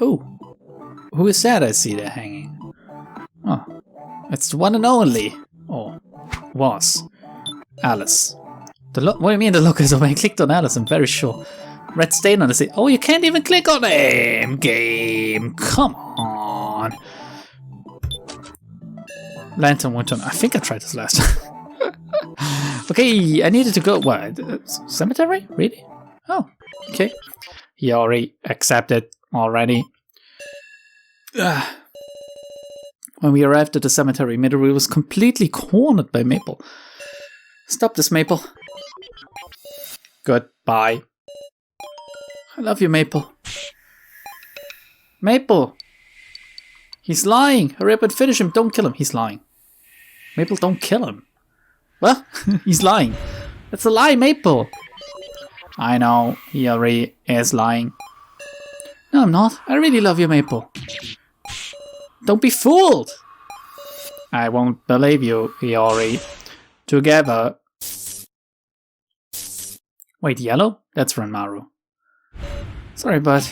Oh, who is that I see there hanging? Oh, it's the one and only. Oh, was. Alice. What do you mean the look is over? I clicked on Alice, I'm very sure. Red stain on the Oh, you can't even click on him! Game! Come on! Lantern went on. I think I tried this last time. Okay, I needed to go. What? Cemetery? Really? Oh, okay. He already accepted already. When we arrived at the cemetery, Midori was completely cornered by Maple. Stop this, Maple. Goodbye. I love you, Maple. Maple! He's lying! Hurry up and finish him. Don't kill him. He's lying. Maple, don't kill him. Well, he's lying. That's a lie, Maple. I know, he already is lying. No, I'm not. I really love you, Maple. Don't be fooled! I won't believe you, Iori. Together. Wait, yellow? That's Ranmaru. Sorry, bud.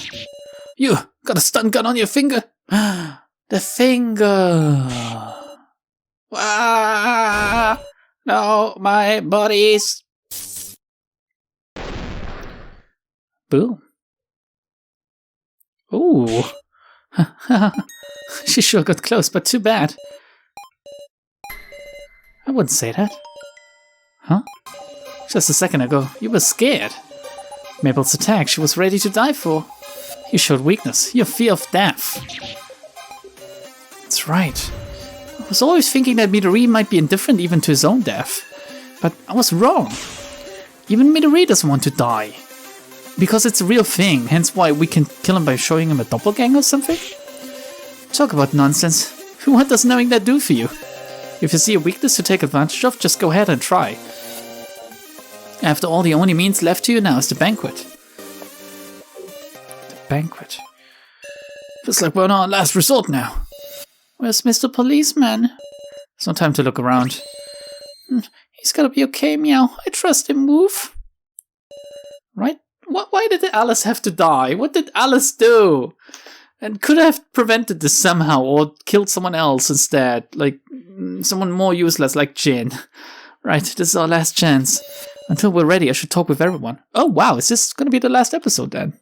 You got a stun gun on your finger? The finger! Ah! No, my buddies! Boom. Ooh. She sure got close, but too bad. I wouldn't say that. Huh? Just a second ago, you were scared. Maple's attack she was ready to die for. You showed weakness, your fear of death. That's right. I was always thinking that Midori might be indifferent even to his own death. But I was wrong. Even Midori doesn't want to die. Because it's a real thing, hence why we can kill him by showing him a doppelganger or something? Talk about nonsense. What does knowing that do for you? If you see a weakness to take advantage of, just go ahead and try. After all, the only means left to you now is the banquet. The banquet? Feels like we're on our last resort now. Where's Mr. Policeman? There's no time to look around. He's gotta be okay, Meow. I trust him, Woof. Right? Why did Alice have to die? What did Alice do? And could have prevented this somehow, or killed someone else instead. Like, someone more useless, like Jin. Right, this is our last chance. Until we're ready, I should talk with everyone. Oh wow, is this gonna be the last episode then?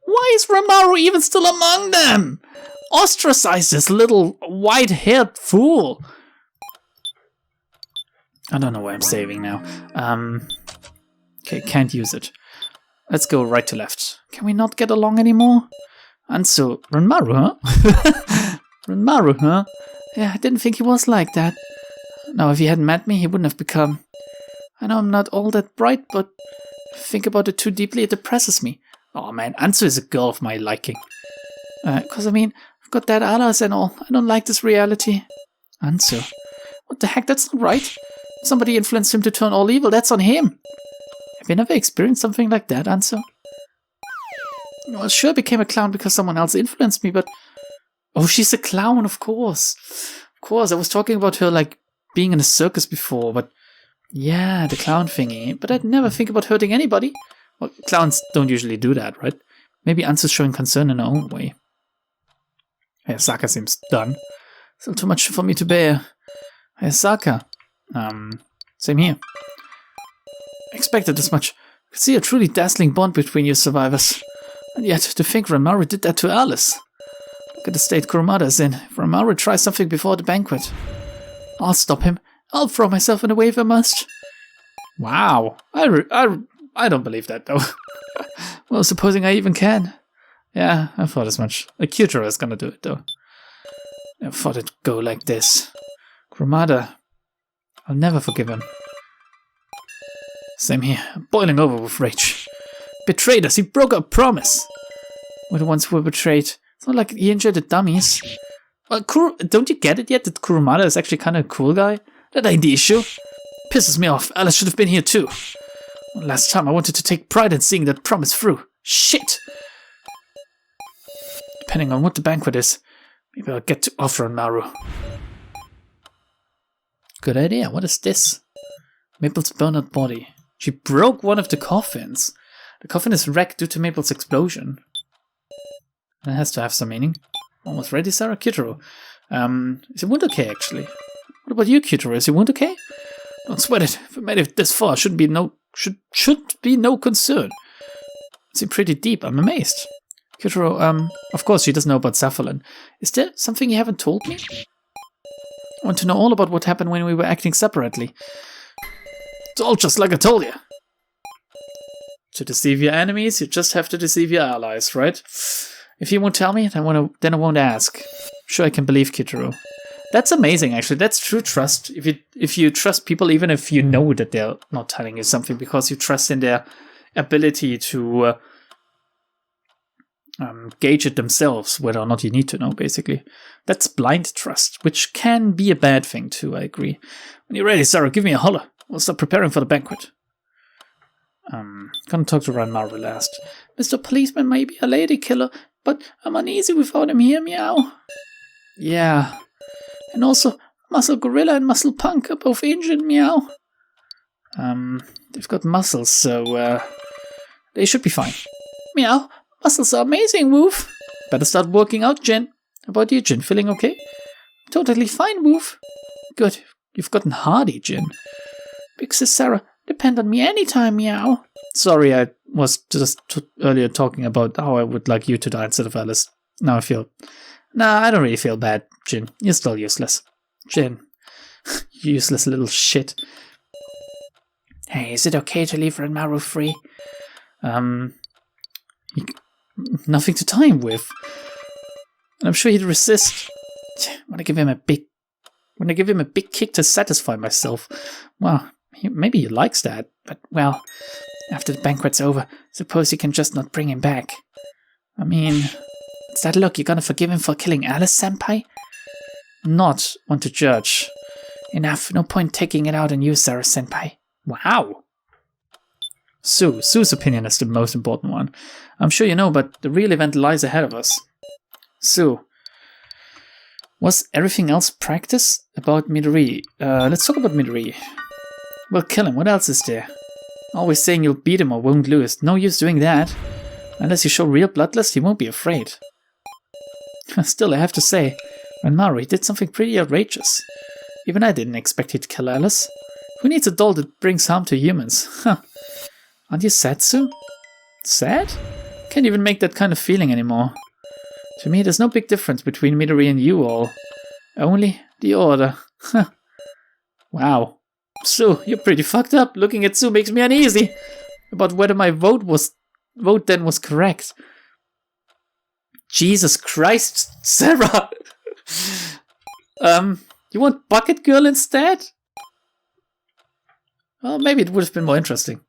Why is Ranmaru even still among them? Ostracize this little white-haired fool. I don't know why I'm saving now. Okay, can't use it. Let's go right to left. Can we not get along anymore? And so, Ranmaru, huh? Ranmaru, huh? Yeah, I didn't think he was like that. Now, if he hadn't met me, he wouldn't have become... I know I'm not all that bright, but if I think about it too deeply, it depresses me. Oh man, Anzu is a girl of my liking. Cause I mean, I've got dead allies and all. I don't like this reality. Anzu. What the heck, that's not right. Somebody influenced him to turn all evil, that's on him. Have you never experienced something like that, Anzu? Well, sure, I became a clown because someone else influenced me, but... Oh, she's a clown, of course. Of course, I was talking about her, like, being in a circus before, but... Yeah, the clown thingy. But I'd never think about hurting anybody. Well, clowns don't usually do that, right? Maybe Anzu's showing concern in her own way. Hayasaka seems done. Still too much for me to bear. Hayasaka. Same here. Expected as much. I could see a truly dazzling bond between you survivors. And yet, to think Ranmaru did that to Alice. Look at the state Kurumada is in. If Ranmaru tries something before the banquet, I'll stop him. I'll throw myself in the way if I must. Wow. I don't believe that, though. Well, supposing I even can. Yeah, I thought as much. Akira is gonna do it, though. I thought it'd go like this. Kurumada. I'll never forgive him. Same here. I'm boiling over with rage. Betrayed us. He broke our promise. We're the ones who were betrayed. It's not like he injured the dummies. Well, don't you get it yet that Kurumada is actually kind of a cool guy? That ain't the issue. Pisses me off. Alice should have been here too. Last time I wanted to take pride in seeing that promise through. Shit! Depending on what the banquet is, maybe I'll get to offer Ranmaru. Good idea. What is this? Maple's burned body. She broke one of the coffins. The coffin is wrecked due to Maple's explosion. That has to have some meaning. Almost ready, Sarah? Kitaro. Is your wound okay, actually? What about you, Kitaro? Is your wound okay? Don't sweat it. If we made it this far, should be no concern. It seemed pretty deep. I'm amazed. Kitaro, of course she doesn't know about Sapphalin. Is there something you haven't told me? I want to know all about what happened when we were acting separately. It's all just like I told you. To deceive your enemies, you just have to deceive your allies, right? If you won't tell me, then I won't ask. Sure, I can believe Kitaro. That's amazing, actually. That's true trust. If you trust people, even if you know that they're not telling you something, because you trust in their ability to gauge it themselves, whether or not you need to know, basically. That's blind trust, which can be a bad thing too, I agree. When you're ready, Sarah, give me a holler. We'll start preparing for the banquet. Gonna talk to Ranmaru last. Mr. Policeman may be a lady killer, but I'm uneasy without him here, meow. Yeah. And also, Muscle Gorilla and Muscle Punk are both injured, meow. They've got muscles, so, they should be fine. Meow. Muscles are amazing, Woof. Better start working out, Jen. How about you, Jen? Feeling okay? Totally fine, Woof. Good. You've gotten hardy, Jen. Big Sis Sarah, depend on me anytime, meow. Sorry, I was just earlier talking about how I would like you to die instead of Alice. Now I feel... Nah, I don't really feel bad, Jin. You're still useless. Jin. Useless little shit. Hey, is it okay to leave Ranmaru free? Nothing to tie him with. And I'm sure he'd resist. When I give him a big kick to satisfy myself. Well, maybe he likes that, but, well, after the banquet's over, suppose you can just not bring him back. I mean, what's that look? You're gonna forgive him for killing Alice, Senpai? Not want to judge. Enough, no point taking it out on you, Sarah Senpai. Wow. Sue's opinion is the most important one. I'm sure you know, but the real event lies ahead of us. Sue. Was everything else practice about Midori? Let's talk about Midori. Well, kill him. What else is there? Always saying you'll beat him or won't lose. No use doing that. Unless you show real bloodlust, he won't be afraid. Still, I have to say, Ranmaru, he did something pretty outrageous. Even I didn't expect he'd kill Alice. Who needs a doll that brings harm to humans? Huh. Aren't you sad, Sue? Sad? Can't even make that kind of feeling anymore. To me, there's no big difference between Midori and you all. Only the order. Huh. Wow. Sue, you're pretty fucked up. Looking at Sue makes me uneasy about whether my vote then was correct. Jesus Christ, Sarah! You want Bucket Girl instead? Well, maybe it would have been more interesting.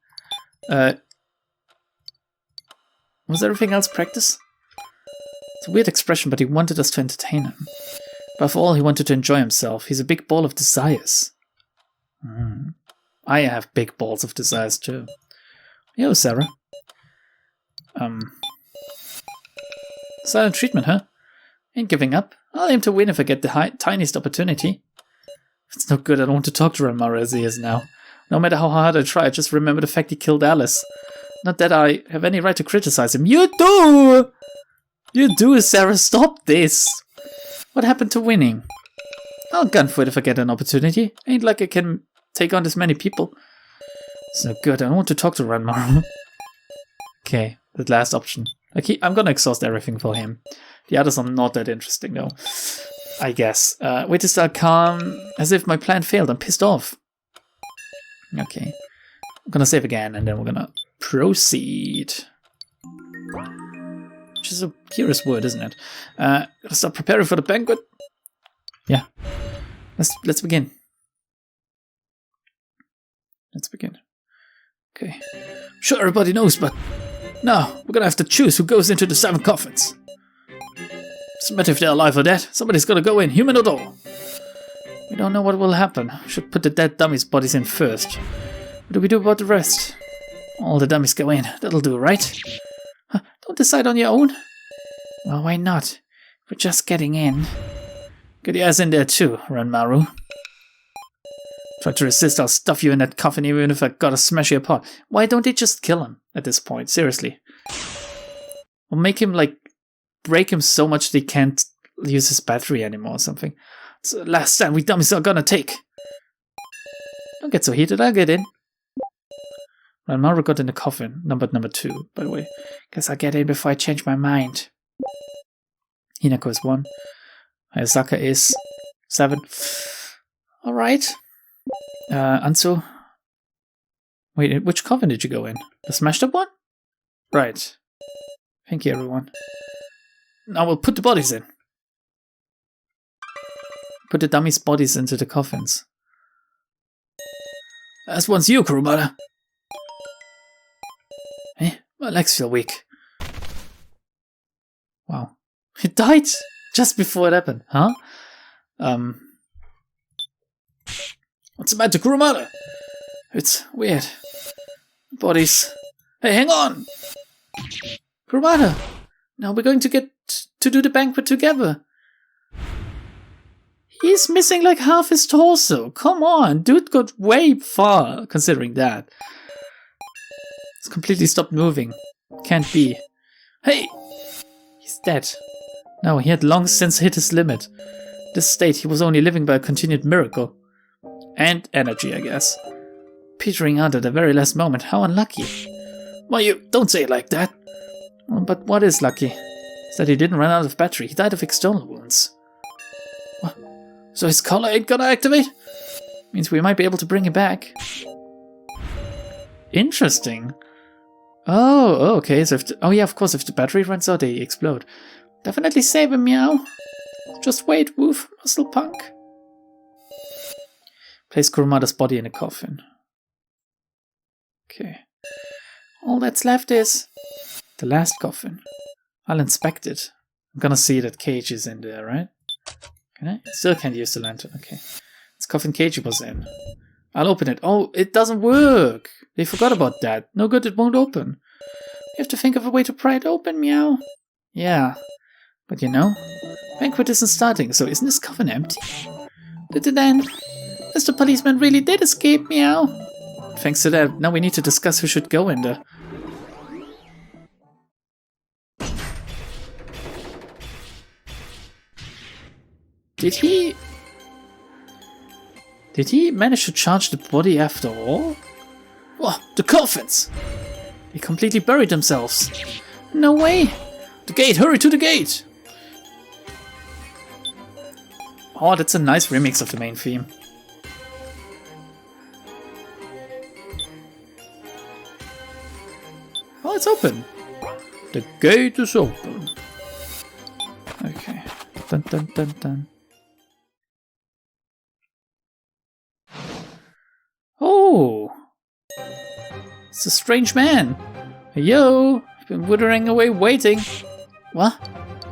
Was everything else practice? It's a weird expression, but he wanted us to entertain him. Above all, he wanted to enjoy himself. He's a big ball of desires. I have big balls of desires too. Yo, Sarah. Silent treatment, huh? Ain't giving up. I'll aim to win if I get the tiniest opportunity. It's no good, I don't want to talk to Ranmaru as he is now. No matter how hard I try, I just remember the fact he killed Alice. Not that I have any right to criticize him. You do! You do, Sarah, stop this! What happened to winning? I'll gun for it if I get an opportunity. Ain't like I can take on this many people. It's no good, I don't want to talk to Ranmaru. Okay, the last option. I'm gonna exhaust everything for him. The others are not that interesting though. I guess. Wait to start calm, as if my plan failed. I'm pissed off. Okay. I'm gonna save again and then we're gonna proceed. Which is a purest word, isn't it? Let's start preparing for the banquet. Yeah. Let's begin. Let's begin. Okay. Sure, everybody knows, but now we're gonna have to choose who goes into the 7 coffins. Doesn't matter if they're alive or dead. Somebody's gotta go in, human or doll. We don't know what will happen. We should put the dead dummies' bodies in first. What do we do about the rest? All the dummies go in. That'll do, right? Huh, don't decide on your own. Well, why not? We're just getting in. Get your ass in there too, Ranmaru. Try to resist, I'll stuff you in that coffin even if I gotta smash you apart. Why don't they just kill him at this point? Seriously. Or make him, like, break him so much that he can't use his battery anymore or something. It's the last stand we dummies are gonna take. Don't get so heated, I'll get in. Ranmaru got in the coffin, number 2, by the way. Guess I'll get in before I change my mind. Hinako is 1. Hayasaka is 7. Alright. Anzu. Wait, which coffin did you go in? The smashed up one? Right. Thank you, everyone. Now we'll put the bodies in. Put the dummies' bodies into the coffins. Last one's you, Kurumada. My legs feel weak. Wow. He died just before it happened, huh? What's the matter, Kurumada? It's weird. Bodies. Hey, hang on! Kurumada! Now we're going to get to do the banquet together. He's missing like half his torso. Come on, dude got way far considering that. It's completely stopped moving. Can't be. Hey! He's dead. No, he had long since hit his limit. This state, he was only living by a continued miracle. And energy, I guess. Petering out at the very last moment. How unlucky. Well, you don't say it like that. Well, but what is lucky? Is that he didn't run out of battery. He died of external wounds. What? So his collar ain't gonna activate? Means we might be able to bring him back. Interesting. Oh, okay. So oh yeah, of course, if the battery runs out, they explode. Definitely save him, meow. Just wait, woof, muscle punk. Place Kurumada's body in a coffin. Okay. All that's left is the last coffin. I'll inspect it. I'm gonna see that Cage is in there, right? Can I? Still can't use the lantern. Okay. It's coffin Cage was in. I'll open it. Oh, it doesn't work. They forgot about that. No good, it won't open. You have to think of a way to pry it open, meow. Yeah. But you know, banquet isn't starting, so isn't this coffin empty? Did it end? Mr. Policeman really did escape, meow. Thanks to that, now we need to discuss who should go in there. Did he manage to charge the body after all? Oh, the coffins! They completely buried themselves. No way! The gate! Hurry to the gate! Oh, that's a nice remix of the main theme. Oh, it's open! The gate is open. Okay. Dun dun dun dun. Oh! It's a strange man. Hey, yo! I've been withering away waiting. What?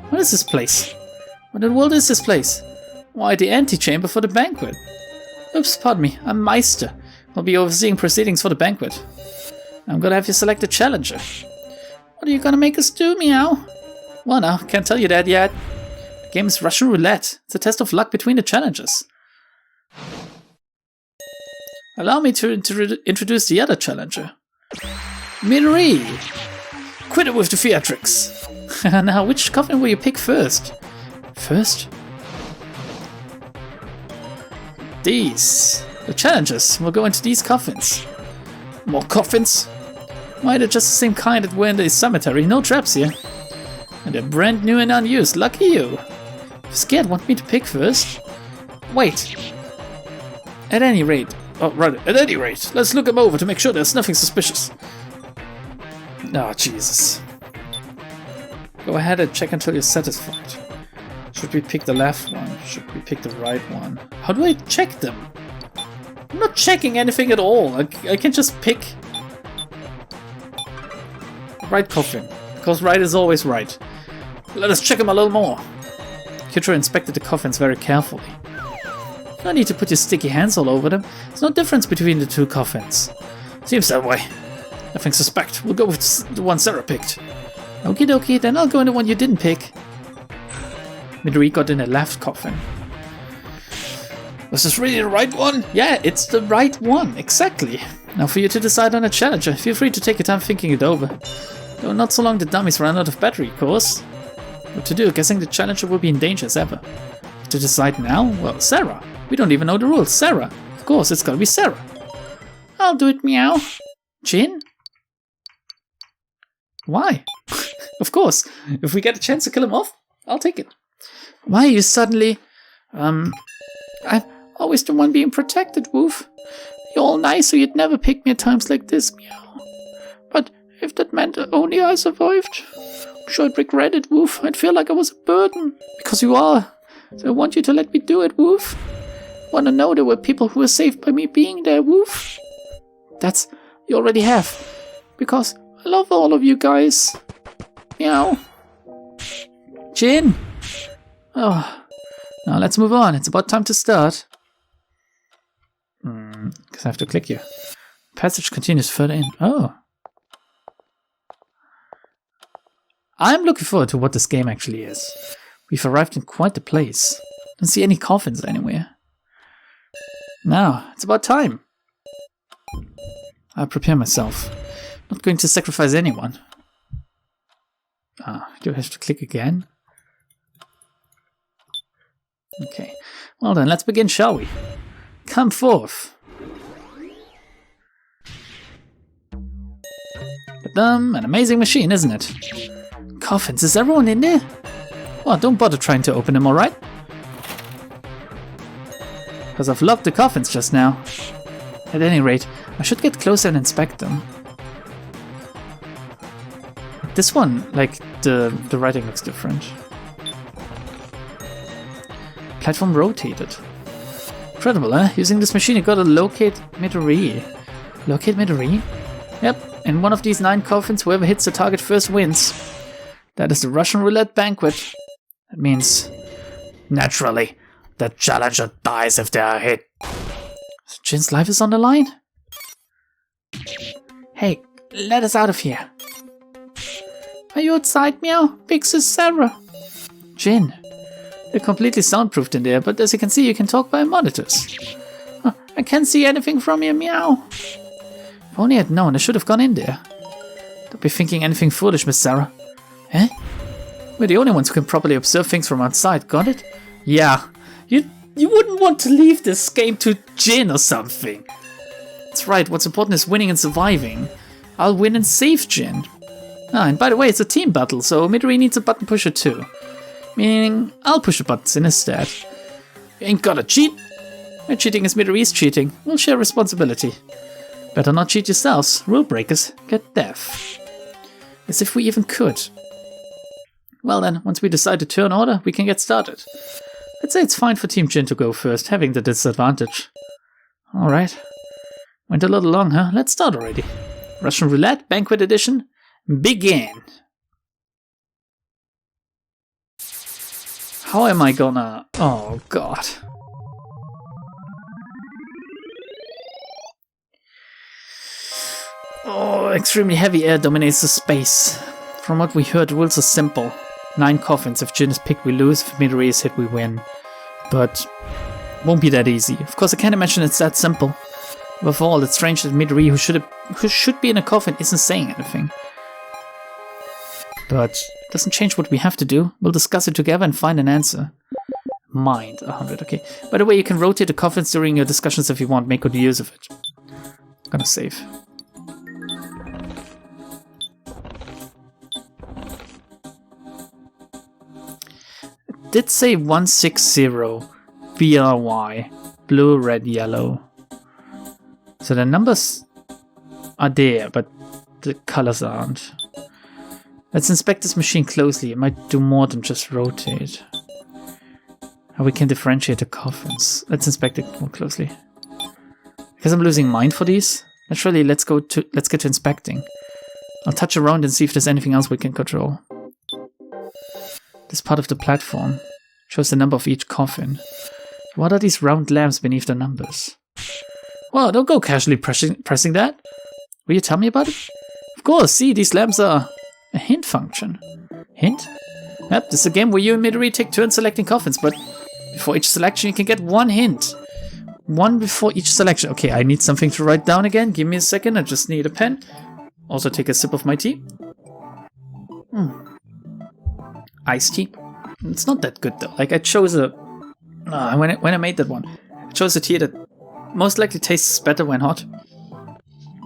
What is this place? What in the world is this place? Why, the antechamber for the banquet. Oops, pardon me. I'm Meister. I'll be overseeing proceedings for the banquet. I'm gonna have you select a challenger. What are you gonna make us do, meow? Well, no, can't tell you that yet. The game is Russian roulette. It's a test of luck between the challengers. Allow me to introduce the other challenger. Minori! Quit it with the theatrics! Now, which coffin will you pick first? First? These. The challengers will go into these coffins. More coffins? Why, they're just the same kind that were in the cemetery. No traps here. And they're brand new and unused. Lucky you. If you're scared, want me to pick first? Wait. At any rate, let's look him over to make sure there's nothing suspicious. Oh, Jesus. Go ahead and check until you're satisfied. Should we pick the left one? Should we pick the right one? How do I check them? I'm not checking anything at all. I can just pick the right coffin, because right is always right. Let us check them a little more. Kitra inspected the coffins very carefully. No need to put your sticky hands all over them. There's no difference between the two coffins. Seems that way. Nothing suspect. We'll go with the one Sarah picked. Okie dokie, then I'll go in the one you didn't pick. Midori got in the left coffin. Was this really the right one? Yeah, it's the right one, exactly. Now for you to decide on a challenger, feel free to take your time thinking it over. Though not so long the dummies ran out of battery, of course. What to do? Guessing the challenger will be in danger as ever. To decide now? Well, Sarah. We don't even know the rules. Sarah. Of course, it's gotta be Sarah. I'll do it, meow. Jin? Why? Of course. If we get a chance to kill him off, I'll take it. Why are you suddenly... I'm always the one being protected, Woof. You're all nice, so you'd never pick me at times like this, meow. But if that meant only I survived, I'm sure I'd regret it, Woof. I'd feel like I was a burden. Because you are. So I want you to let me do it, Woof. I want to know there were people who were saved by me being there, Woof. That's... you already have. Because I love all of you guys. Meow. Jin. Oh. Now let's move on. It's about time to start. Because I have to click here. Passage continues further in. Oh. I'm looking forward to what this game actually is. We've arrived in quite the place. Don't see any coffins anywhere. Now, it's about time. I'll prepare myself. Not going to sacrifice anyone. Do I have to click again? Okay. Well then, let's begin, shall we? Come forth. An amazing machine, isn't it? Coffins, is everyone in there? Well, don't bother trying to open them, alright? Because I've locked the coffins just now. At any rate, I should get closer and inspect them. This one, like, the writing looks different. Platform rotated. Incredible, huh? Using this machine you gotta locate Midori. Locate Midori? Yep, in one of these 9 coffins, whoever hits the target first wins. That is the Russian roulette banquet. That means, naturally, the challenger dies if they are hit. So Jin's life is on the line? Hey, let us out of here. Are you outside, meow? Big Sis Sarah. Jin. They're completely soundproofed in there, but as you can see, you can talk by monitors. I can't see anything from here, meow. If only I'd known, I should have gone in there. Don't be thinking anything foolish, Miss Sarah. Eh? We're the only ones who can properly observe things from outside, got it? Yeah. You wouldn't want to leave this game to Jin or something. That's right, what's important is winning and surviving. I'll win and save Jin. And by the way, it's a team battle, so Midori needs a button pusher too. Meaning, I'll push the buttons in instead. You ain't gotta cheat. My cheating is Midori's cheating. We'll share responsibility. Better not cheat yourselves. Rule breakers get death. As if we even could. Well then, once we decide to turn order, we can get started. I'd say it's fine for Team Jin to go first, having the disadvantage. Alright. Went a little long, huh? Let's start already. Russian Roulette, Banquet Edition. Begin! How am I gonna... oh god. Oh, extremely heavy air dominates the space. From what we heard, the rules are simple. 9 coffins. If Jin is picked, we lose. If Midori is hit, we win. But won't be that easy. Of course, I can't imagine it's that simple. Above all, it's strange that Midori, who should be in a coffin, isn't saying anything. But it doesn't change what we have to do. We'll discuss it together and find an answer. Mind 100. Okay. By the way, you can rotate the coffins during your discussions if you want. Make good use of it. I'm gonna save. It did say 160 BRY. Blue, red, yellow. So the numbers are there, but the colors aren't. Let's inspect this machine closely. It might do more than just rotate. How we can differentiate the coffins. Let's inspect it more closely. Because I'm losing mind for these. Naturally, let's get to inspecting. I'll touch around and see if there's anything else we can control. This part of the platform shows the number of each coffin. What are these round lamps beneath the numbers? Well, don't go casually pressing that. Will you tell me about it? Of course, see, these lamps are a hint function. Hint? Yep, this is a game where you and Midori take turns selecting coffins, but before each selection you can get 1 hint. 1 before each selection. Okay, I need something to write down again. Give me a second, I just need a pen. Also take a sip of my tea. iced tea. It's not that good though. Like I chose a when I made that one, I chose a tea that most likely tastes better when hot.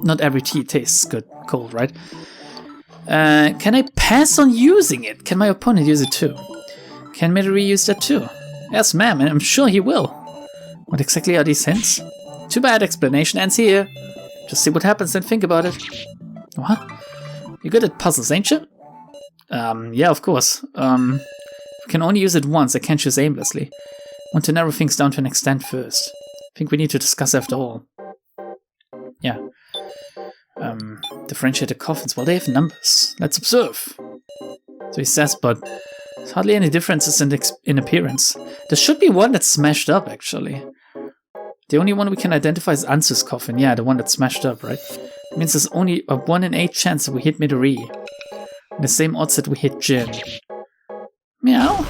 Not every tea tastes good cold, right? Can I pass on using it? Can my opponent use it too? Can Midori use that too? Yes, ma'am, and I'm sure he will. What exactly are these hints? Too bad, explanation ends here. Just see what happens and think about it. What? You're good at puzzles, ain't you? Yeah, of course. I can only use it once, I can't choose aimlessly. Want to narrow things down to an extent first. Think we need to discuss after all. Yeah. Differentiate the coffins. Well, they have numbers. Let's observe. So he says, but there's hardly any differences in appearance. There should be one that's smashed up, actually. The only one we can identify is Ansu's coffin. Yeah, the one that's smashed up, right? It means there's only a 1 in 8 chance that we hit Midori. And the same odds that we hit Jin. Meow.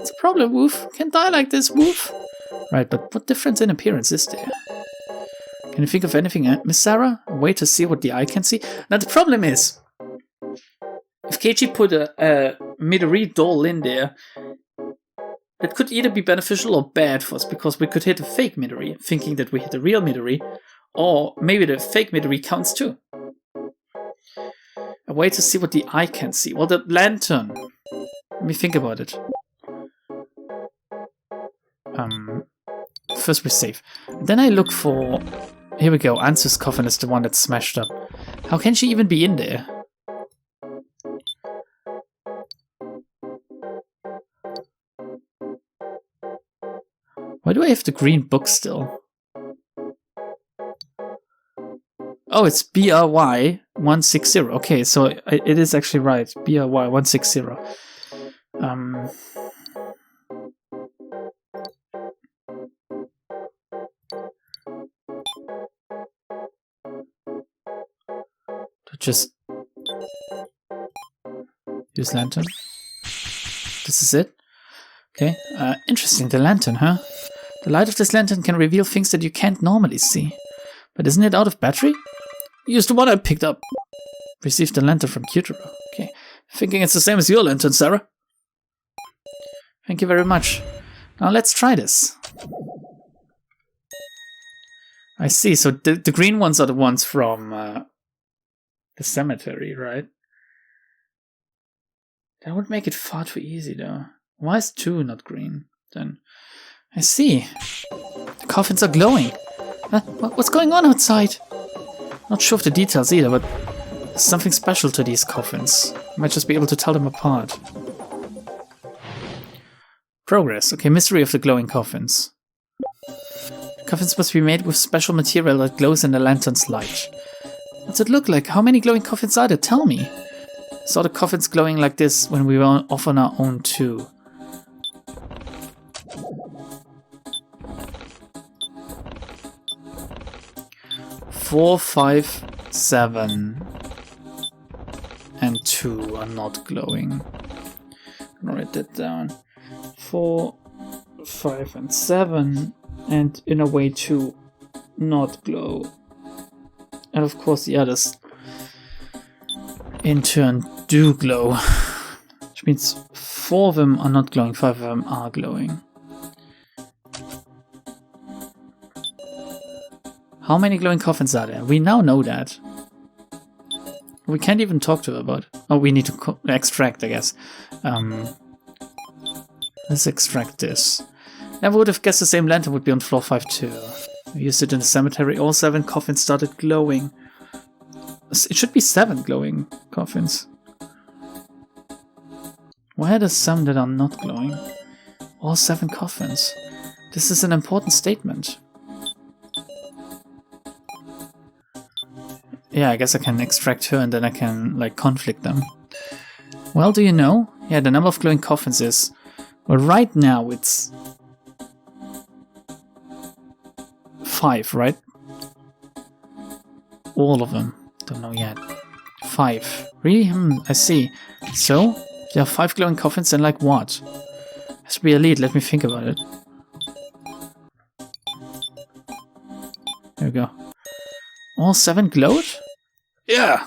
It's a problem, Woof. Can't die like this, Woof. Right, but what difference in appearance is there? Can you think of anything, Miss Sarah? A way to see what the eye can see? Now the problem is, if Keiichi put a Midori doll in there, that could either be beneficial or bad for us, because we could hit a fake Midori, thinking that we hit a real Midori, or maybe the fake Midori counts too. A way to see what the eye can see. Well, the lantern. Let me think about it. First we save. Then I look for... Here we go. Ansu's coffin is the one that's smashed up. How can she even be in there? Why do I have the green book still? Oh, it's BRY 160. Okay, so it is actually right. BRY 160. Just use lantern. This is it. Okay. Interesting. The lantern, huh? The light of this lantern can reveal things that you can't normally see. But isn't it out of battery? Use the one I picked up. Received the lantern from Kyutaro. Okay. Thinking it's the same as your lantern, Sarah. Thank you very much. Now let's try this. I see. So the green ones are the ones from the cemetery, right? That would make it far too easy, though. Why is 2 not green, then? I see. The coffins are glowing. What's going on outside? Not sure of the details either, but there's something special to these coffins. I might just be able to tell them apart. Progress. Okay, mystery of the glowing coffins. Coffins must be made with special material that glows in the lantern's light. What's it look like? How many glowing coffins are there? Tell me. I saw the coffins glowing like this when we were off on our own too. Four, 5, 7, and 2 are not glowing. I'm gonna write that down. 4, 5, and 7, and in a way 2 not glow. And of course the others in turn do glow. Which means 4 of them are not glowing, 5 of them are glowing. How many glowing coffins are there? We now know that. We can't even talk to her about it. Oh, we need to extract, I guess. Let's extract this. Never would have guessed the same lantern would be on floor 5 too. We used it in the cemetery. All 7 coffins started glowing. It should be 7 glowing coffins. Why are there some that are not glowing? All 7 coffins. This is an important statement. Yeah, I guess I can extract her and then I can, like, conflict them. Well, do you know? Yeah, the number of glowing coffins is... Well, right now it's... 5, right? All of them. Don't know yet. 5. Really? I see. So, there are 5 glowing coffins and like what? Has to be a lead, let me think about it. There we go. All 7 glowed? Yeah!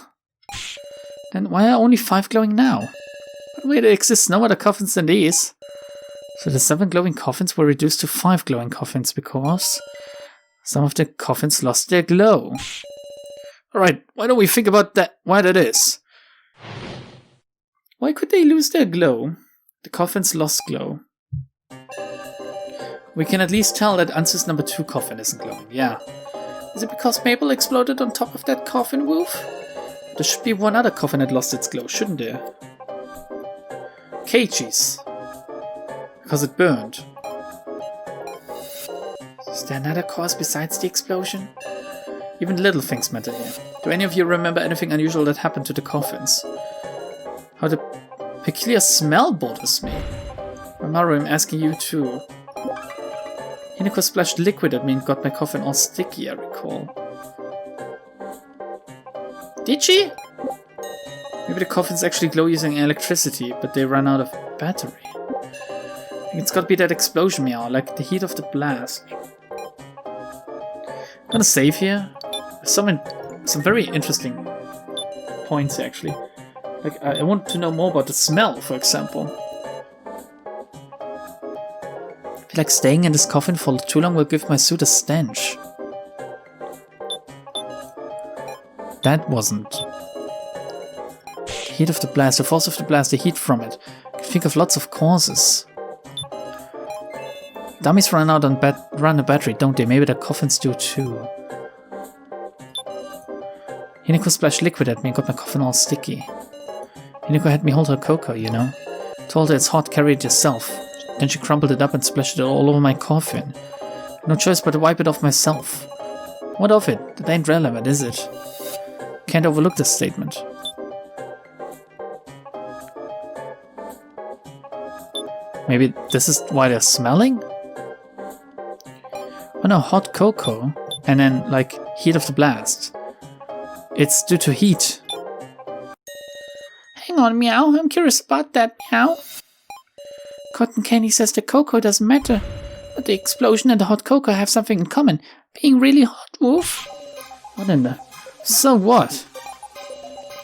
Then why are only 5 glowing now? Wait, there exists no other coffins than these. So the 7 glowing coffins were reduced to 5 glowing coffins because some of the coffins lost their glow. Alright, why don't we think about that? Why that is? Why could they lose their glow? The coffins lost glow. We can at least tell that Answer's number 2 coffin isn't glowing, yeah. Is it because Mabel exploded on top of that coffin, Wolf? There should be one other coffin that lost its glow, shouldn't there? CH3's. Because it burned. Is there another cause besides the explosion? Even little things matter here. Do any of you remember anything unusual that happened to the coffins? How the peculiar smell bothers me. Maru, I'm asking you too. Hinako splashed liquid at me and got my coffin all sticky, I recall. Did she? Maybe the coffins actually glow using electricity, but they ran out of battery. I think it's gotta be that explosion, meow, like the heat of the blast. I'm gonna save here. There's some very interesting points actually. Like I want to know more about the smell, for example. I feel like staying in this coffin for too long will give my suit a stench. That wasn't. The heat of the blast, the force of the blast, the heat from it. I can think of lots of causes. Dummies run out on run a battery, don't they? Maybe the coffins do too. Hinako splashed liquid at me and got my coffin all sticky. Hinako had me hold her cocoa, you know. Told her it's hot, carry it yourself. Then she crumpled it up and splashed it all over my coffin. No choice but to wipe it off myself. What of it? That ain't relevant, is it? Can't overlook this statement. Maybe this is why they're smelling? Oh no, hot cocoa, and then, like, heat of the blast. It's due to heat. Hang on, meow, I'm curious about that, meow. Cotton Candy says the cocoa doesn't matter, but the explosion and the hot cocoa have something in common. Being really hot, Wolf. What in the... So what?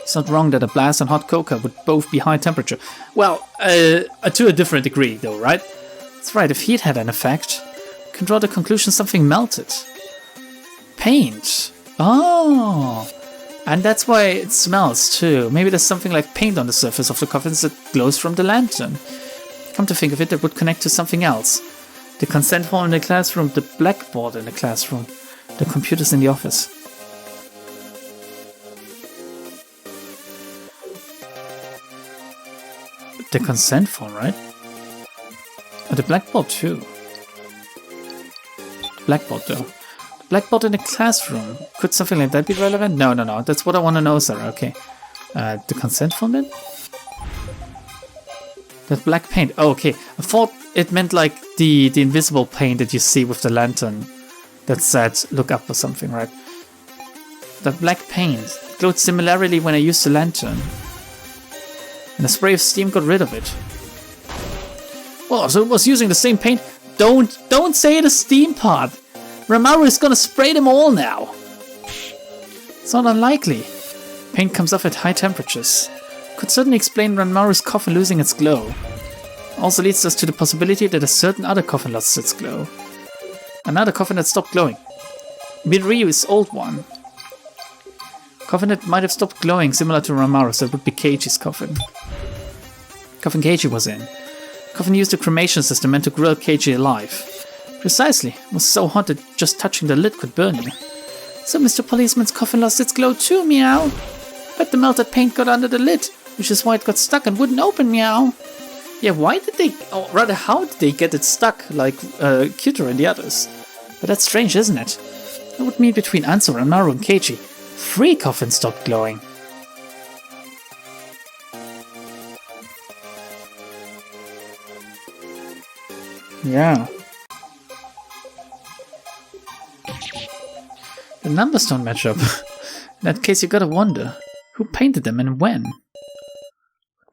It's not wrong that a blast and hot cocoa would both be high temperature. Well, to a different degree, though, right? That's right, if heat had an effect, you can draw the conclusion something melted. Paint. Oh, and that's why it smells, too. Maybe there's something like paint on the surface of the coffins that glows from the lantern. Come to think of it, that would connect to something else. The consent form in the classroom, the blackboard in the classroom, the computers in the office. The consent form, right? Oh, the blackboard too. The blackboard though. The blackboard in the classroom. Could something like that be relevant? No. That's what I want to know, Sarah. Okay. The consent form then? That black paint. Oh, okay. I thought it meant like the invisible paint that you see with the lantern that said look up or something, right? That black paint glowed similarly when I used the lantern. And a spray of steam got rid of it. Well, so it was using the same paint. Don't say the steam part. Ranmaru is gonna spray them all now. It's not unlikely. Paint comes off at high temperatures. Could certainly explain Ranmaru's coffin losing its glow. Also leads us to the possibility that a certain other coffin lost its glow. Another coffin that stopped glowing. Ryu's old one. Coffin that might have stopped glowing, similar to Ranmaru's, so it would be Keiichi's coffin. Coffin Keiichi was in. Coffin used a cremation system meant to grill Keiichi alive. Precisely. It was so hot that just touching the lid could burn him. So Mr. Policeman's coffin lost its glow too, meow. But the melted paint got under the lid, which is why it got stuck and wouldn't open, meow. Yeah, why did they... or rather, how did they get it stuck, like Kyuto and the others? But that's strange, isn't it? That would mean between Anso, Ranmaru and Keiichi, 3 coffins stopped glowing. Yeah. The numbers don't match up. In that case, you gotta wonder, who painted them and when?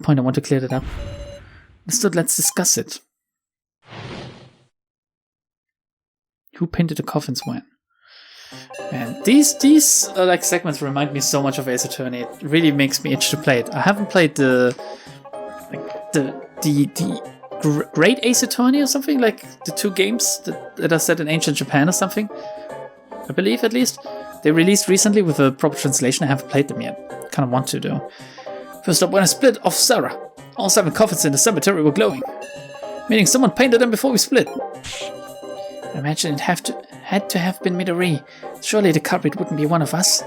Point, I want to clear that up. Understood, let's discuss it. Who painted the coffins when? And these like segments remind me so much of Ace Attorney. It really makes me itch to play it. I haven't played the like the Great Ace Attorney or something, like the 2 games that are set in ancient Japan or something. I believe, at least. They released recently with a proper translation. I haven't played them yet. Kind of want to, though. First up, when I split off Sarah, all 7 coffins in the cemetery were glowing. Meaning someone painted them before we split. I imagine it had to have been Midori. Surely the culprit wouldn't be one of us.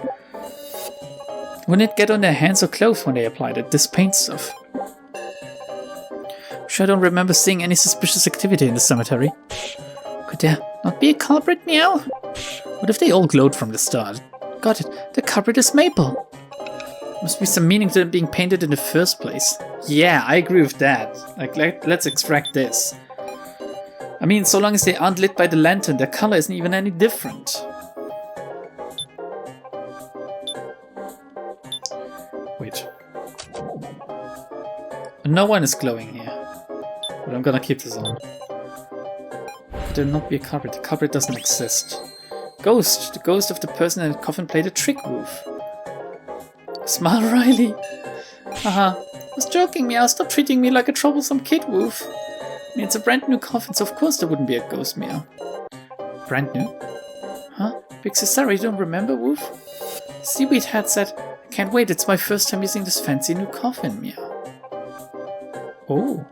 Wouldn't it get on their hands or clothes when they applied it? This paint stuff. Sure, I don't remember seeing any suspicious activity in the cemetery. Could there not be a culprit, meow? What if they all glowed from the start? Got it. The culprit is Maple. Must be some meaning to them being painted in the first place. Yeah, I agree with that. Like let's extract this. I mean, so long as they aren't lit by the lantern, their color isn't even any different. Wait. No one is glowing here. But I'm gonna keep this on. There will not be a culprit. The culprit doesn't exist. Ghost. The ghost of the person in the coffin played a trick, Woof. Smile, Riley. Haha. I was joking, Meow. Stop treating me like a troublesome kid, Woof. I mean, it's a brand new coffin, so of course there wouldn't be a ghost, Meow. Brand new? Huh? Big Cesare, you don't remember, Woof? Seaweed Hat said, I can't wait, it's my first time using this fancy new coffin, Meow. Oh.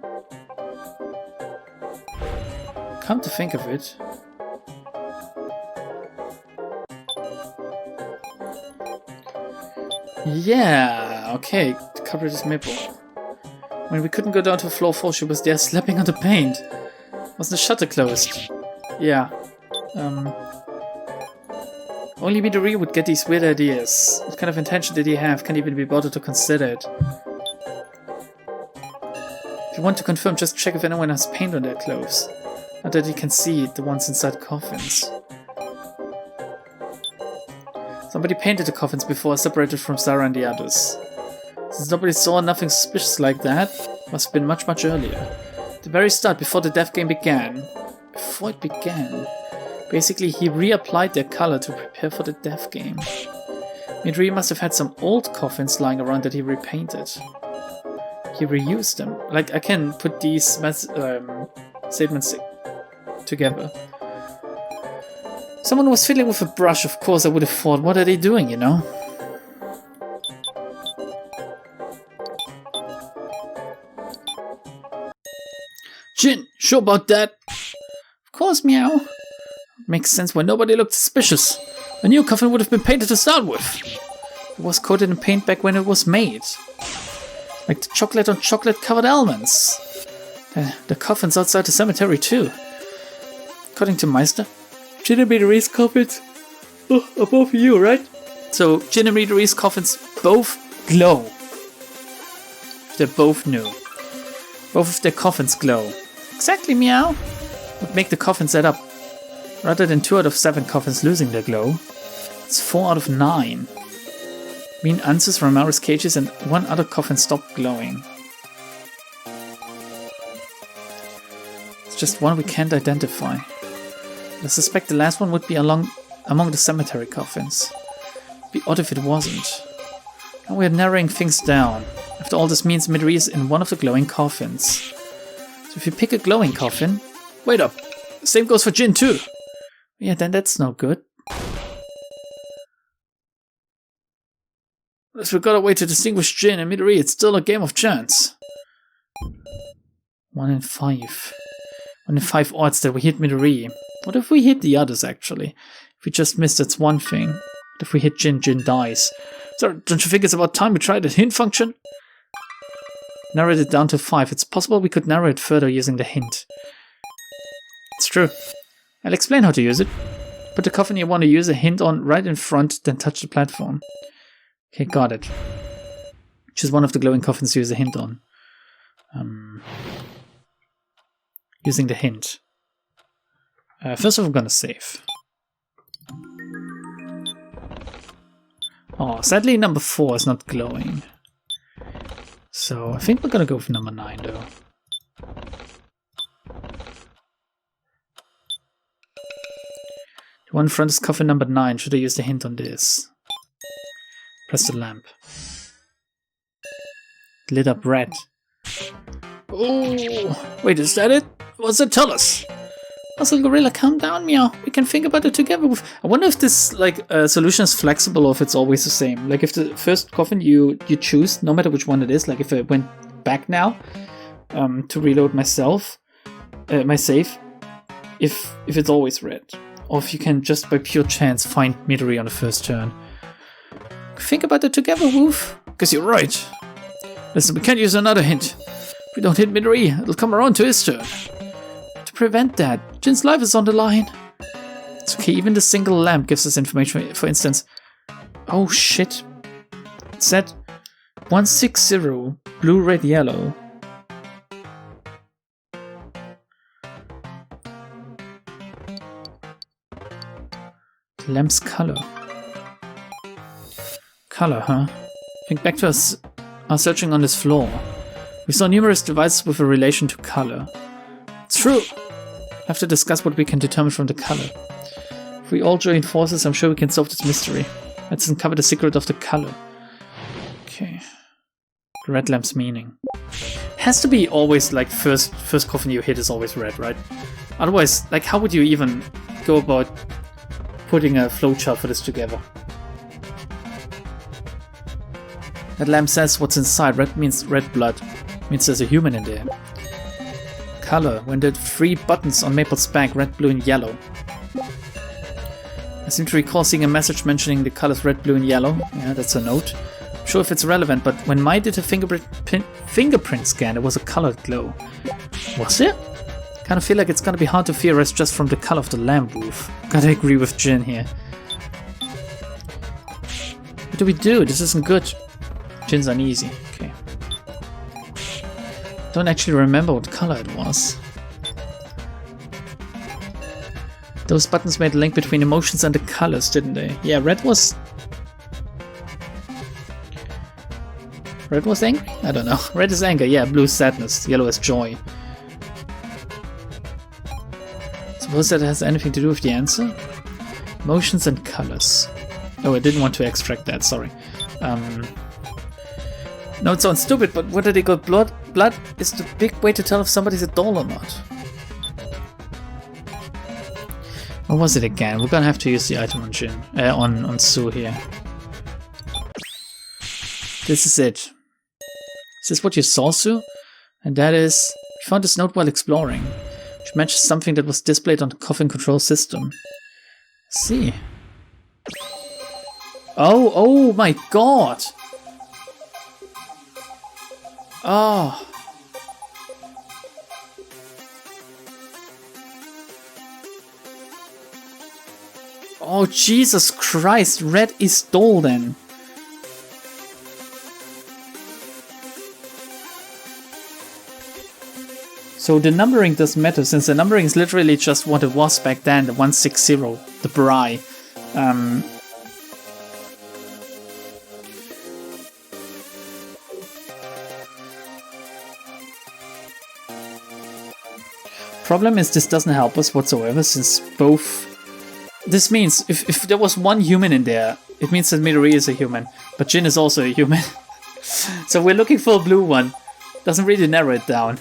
Come to think of it. Yeah, okay, the culprit is Maple. When we couldn't go down to floor 4, she was there slapping on the paint. Was the shutter closed? Yeah. Only Midori would get these weird ideas. What kind of intention did he have? Can't even be bothered to consider it. If you want to confirm, just check if anyone has paint on their clothes. Not that you can see the ones inside coffins. Somebody painted the coffins before, separated from Sarah and the others. Since nobody saw nothing suspicious like that, must have been much earlier. The very start, before the death game began. Before it began. Basically, he reapplied their color to prepare for the death game. Midori must have had some old coffins lying around that he repainted. He reused them. Like, I can put these statements together. Someone was fiddling with a brush, of course I would have thought, what are they doing, you know? Jin, sure about that? Of course, Meow. Makes sense why nobody looked suspicious. A new coffin would have been painted to start with. It was coated in paint back when it was made. Like the chocolate on chocolate covered elements. The coffin's outside the cemetery too. According to Meister, Jin and Midori's coffins are both you, right? So Jin and Midori's coffins both glow. They're both new. Both of their coffins glow. Exactly, Meow. Would make the coffins add up. Rather than 2 out of 7 coffins losing their glow, it's 4 out of 9. Mean Ansus, Ramaris cages, and 1 other coffin stopped glowing. It's just one we can't identify. I suspect the last one would be among the cemetery coffins. It'd be odd if it wasn't. Now we're narrowing things down. After all, this means Midori is in one of the glowing coffins. So if you pick a glowing coffin... Wait up! The same goes for Jin too! Yeah, then that's no good. Unless we've got a way to distinguish Jin and Midori, it's still a game of chance. 1 in 5. 1 in 5 odds that we hit Midori. What if we hit the others, actually? If we just missed, that's one thing. But if we hit Jin, Jin dies. So, don't you think it's about time we tried the hint function? Narrowed it down to 5. It's possible we could narrow it further using the hint. It's true. I'll explain how to use it. Put the coffin you want to use a hint on right in front, then touch the platform. Okay, got it. Choose one of the glowing coffins to use a hint on. Using the hint. First of all, I'm gonna save. Oh, sadly number 4 is not glowing. So I think we're gonna go with number 9 though. The one in front is coffin number 9. Should I use the hint on this? Press the lamp. Lit up red. Oh, wait, is that it? What's it tell us? Muscle Gorilla, calm down, meow. We can think about it together. I wonder if this solution is flexible or if it's always the same. Like if the first coffin you choose, no matter which one it is. Like if I went back now to reload myself, my save, if it's always red, or if you can just by pure chance find Midori on the first turn. Think about it together, Woof. Because you're right. Listen, we can't use another hint. If we don't hit Midori, it'll come around to his turn. To prevent that, Jin's life is on the line. It's okay, even the single lamp gives us information. For instance, oh shit. It said 160, blue, red, yellow. The lamp's color. Color, huh? Think back to us searching on this floor. We saw numerous devices with a relation to color. It's true. We have to discuss what we can determine from the color. If we all join forces, I'm sure we can solve this mystery. Let's uncover the secret of the color. Okay. The red lamp's meaning. Has to be always like first coffin you hit is always red, right? Otherwise, like how would you even go about putting a flowchart for this together? That lamp says what's inside. Red means red blood. Means there's a human in there. Color. When the 3 buttons on Maple's back, red, blue, and yellow. I seem to recall seeing a message mentioning the colors red, blue, and yellow. Yeah, that's a note. I'm sure if it's relevant, but when Mai did a fingerprint scan, there was a colored glow. Was it? Kind of feel like it's gonna be hard to theorize just from the color of the lamp roof. Gotta agree with Jin here. What do we do? This isn't good. Jin's uneasy. Okay. Don't actually remember what color it was. Those buttons made a link between emotions and the colors, didn't they? Yeah, red was angry? I don't know. Red is anger, yeah, blue is sadness, yellow is joy. Suppose that has anything to do with the answer? Emotions and colors. Oh, I didn't want to extract that, sorry. No, it sounds stupid, but whether they got blood is the big way to tell if somebody's a doll or not. What was it again? We're gonna have to use the item on Jin, on Sue here. This is it. Is this what you saw, Sue? And that is, we found this note while exploring, which matches something that was displayed on the coffin control system. Let's see. Oh my god! Oh. Oh, Jesus Christ, red is doll then. So the numbering doesn't matter, since the numbering is literally just what it was back then, the 160, the Bri. Problem is this doesn't help us whatsoever, since both... This means if there was one human in there, it means that Midori is a human, but Jin is also a human. So we're looking for a blue one. Doesn't really narrow it down.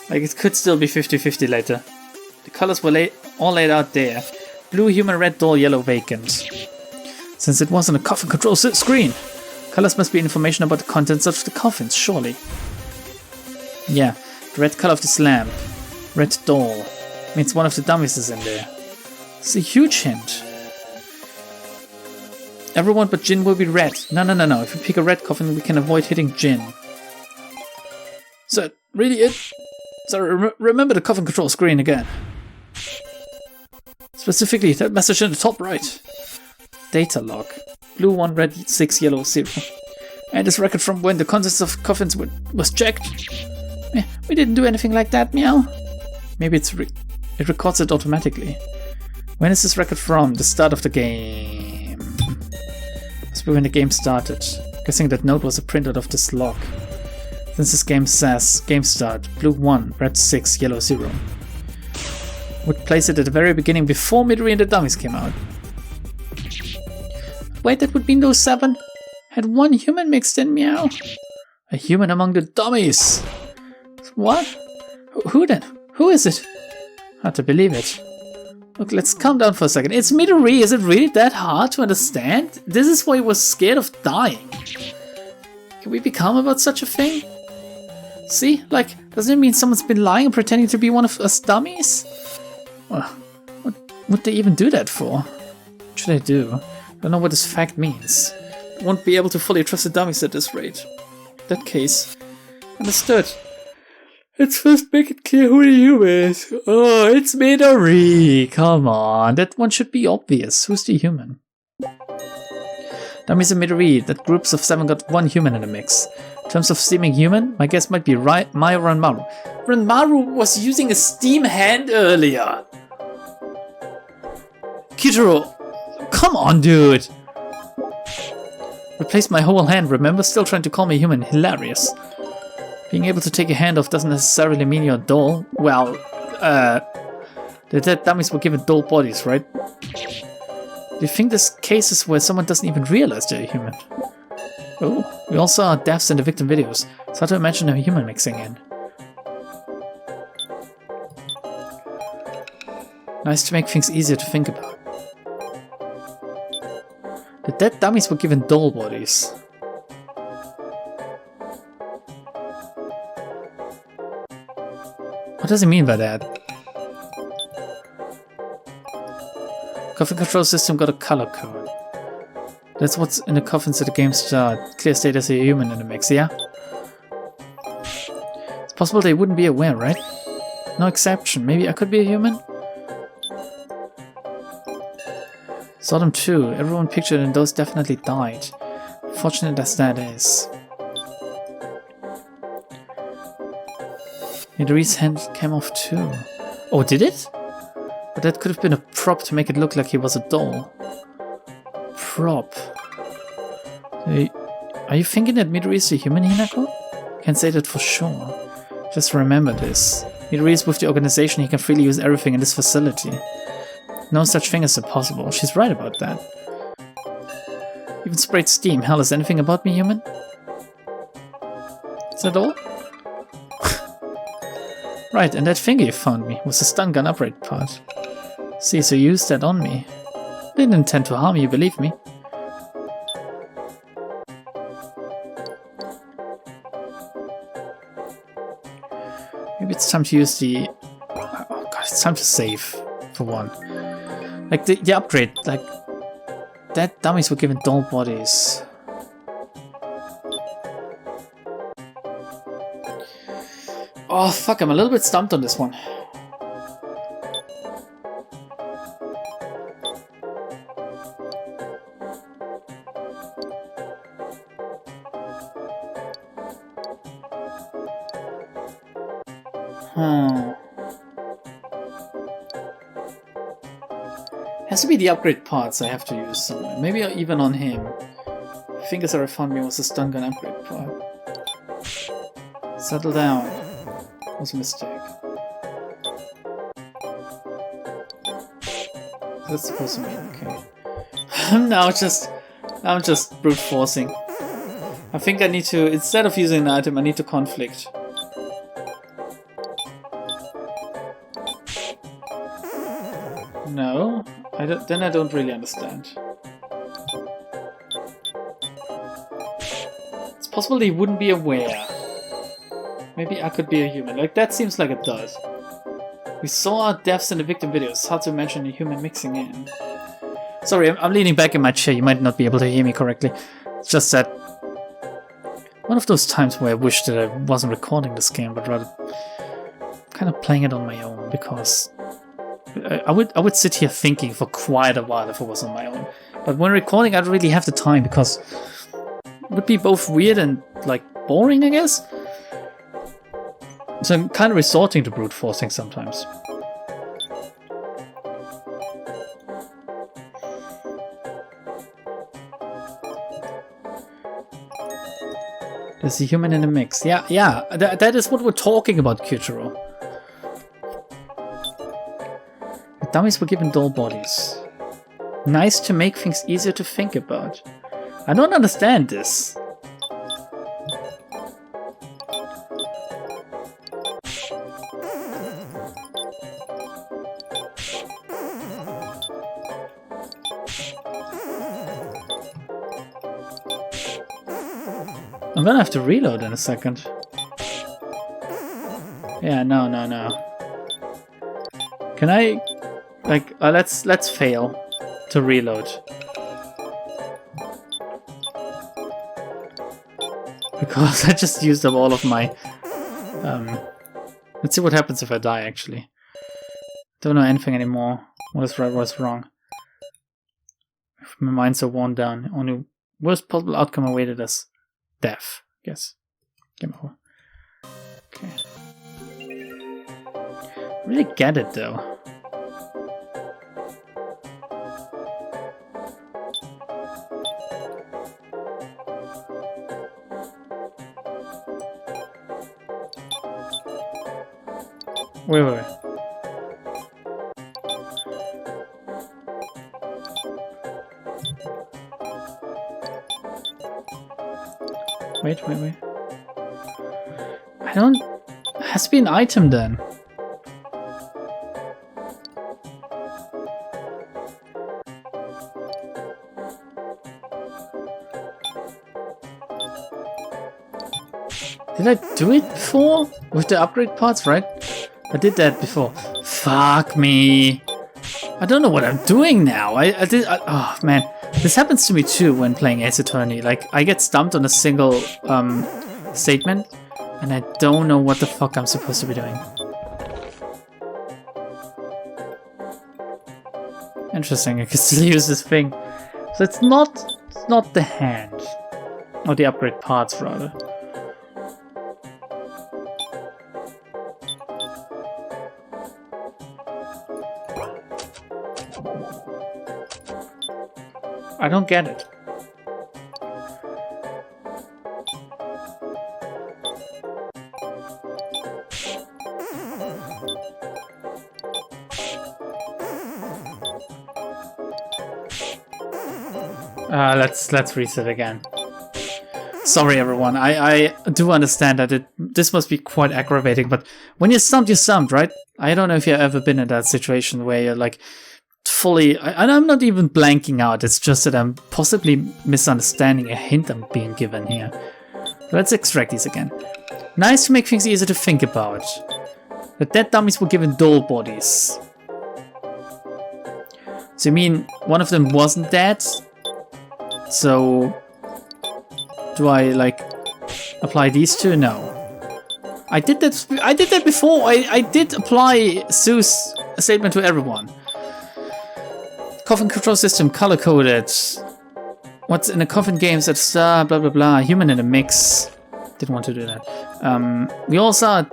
Like, it could still be 50-50 later. The colors were all laid out there. Blue, human, red, doll, yellow, vacant. Since it was on a coffin control screen, colors must be information about the contents of the coffins, surely. Yeah, the red color of this lamp. Red doll. Means one of the dummies is in there. It's a huge hint. Everyone but Jin will be red. No. If we pick a red coffin, we can avoid hitting Jin. Is that really it? So remember the coffin control screen again. Specifically, that message in the top right. Data log. Blue 1, red 6, yellow 0. And this record from when the contents of coffins was checked. We didn't do anything like that, meow. Maybe it records it automatically. When is this record from? The start of the game. Must be when the game started. Guessing that note was a printout of this log. Since this game says game start, blue 1, red 6, yellow 0. Would place it at the very beginning before Midori and the dummies came out. Wait, that would mean those 7 had one human mixed in, meow. A human among the dummies. What? Who then? Who is it? Hard to believe it. Look, let's calm down for a second. It's Midori. Is it really that hard to understand? This is why he was scared of dying. Can we be calm about such a thing? See? Like, doesn't it mean someone's been lying and pretending to be one of us dummies? Well, what would they even do that for? What should I do? I don't know what this fact means. I won't be able to fully trust the dummies at this rate. In that case, understood. Let's first make it clear who the human is. Oh, it's Midori. Come on, that one should be obvious. Who's the human? Dummies and Midori. That groups of 7 got 1 human in the mix. In terms of seeming human, my guess might be Maya Ranmaru. Ranmaru was using a steam hand earlier. Kitaro, come on, dude. Replaced my whole hand, remember? Still trying to call me human. Hilarious. Being able to take a hand off doesn't necessarily mean you're dull. Well, the dead dummies were given dull bodies, right? Do you think this case is where someone doesn't even realize they're human? Oh, we all saw deaths in the victim videos. It's hard to imagine a human mixing in. Nice to make things easier to think about. The dead dummies were given dull bodies. What does he mean by that? Coffin control system got a color code. That's what's in the coffins at the game start. Clear state as a human in the mix, yeah? It's possible they wouldn't be aware, right? No exception. Maybe I could be a human? Saw them too. Everyone pictured in those definitely died. Fortunate as that is. Midori's hand came off too. Oh, did it? But that could have been a prop to make it look like he was a doll. Prop. Are you thinking that Midori is a human, Hinako? Can't say that for sure. Just remember this. Midori is with the organization, he can freely use everything in this facility. No such thing is impossible. She's right about that. Even sprayed steam. Hell, is anything about me human? Is that all? Right, and that finger you found me was the stun gun upgrade part. See, so you used that on me. Didn't intend to harm you, believe me. Maybe it's time to use the... Oh god, it's time to save, for one. Like, the upgrade, like... Dead dummies were given dull bodies. Oh fuck, I'm a little bit stumped on this one. Has to be the upgrade parts I have to use somewhere. Maybe even on him. Fingers I found me was the stun gun upgrade part. Settle down. Was a mistake. That's supposed to mean okay. I'm just brute forcing. I think I need to, instead of using an item, I need to conflict. No, then I don't really understand. It's possible they wouldn't be aware. Maybe I could be a human. Like, that seems like it does. We saw our deaths in the victim videos. Hard to imagine a human mixing in. Sorry, I'm leaning back in my chair. You might not be able to hear me correctly. It's just that... one of those times where I wish that I wasn't recording this game, but rather kind of playing it on my own, because I would sit here thinking for quite a while if it was on my own. But when recording, I don't really have the time, because it would be both weird and, like, boring, I guess? So I'm kind of resorting to brute forcing sometimes. There's a human in the mix. Yeah, that is what we're talking about, Kyutaro. The dummies were given dull bodies. Nice to make things easier to think about. I don't understand this. I'm gonna have to reload in a second. Yeah, no. Can I, like, let's fail to reload. Because I just used up all of my, let's see what happens if I die, actually. Don't know anything anymore. What is right, what is wrong. My mind's so worn down. Only worst possible outcome awaited us. Death, I guess. Game over. Okay. Really get it, though. Wait. Wait. I don't... It has to be an item then. Did I do it before? With the upgrade parts, right? I did that before. Fuck me. I don't know what I'm doing now. Oh man. This happens to me too when playing Ace Attorney. Like, I get stumped on a single statement, and I don't know what the fuck I'm supposed to be doing. Interesting, I can still use this thing. So it's not the hand. Or the upgrade parts, rather. I don't get it. Let's reset again. Sorry everyone, I do understand that this must be quite aggravating, but when you're stumped, right? I don't know if you've ever been in that situation where you're like fully, and I'm not even blanking out, it's just that I'm possibly misunderstanding a hint I'm being given here. Let's extract these again. Nice to make things easier to think about. The dead dummies were given dull bodies. So you mean one of them wasn't dead? So do I like apply these two? No. I did that before. I did apply Sue's statement to everyone. Coffin control system color coded. What's in the coffin games at star blah blah blah. Human in the mix. Didn't want to do that. We all saw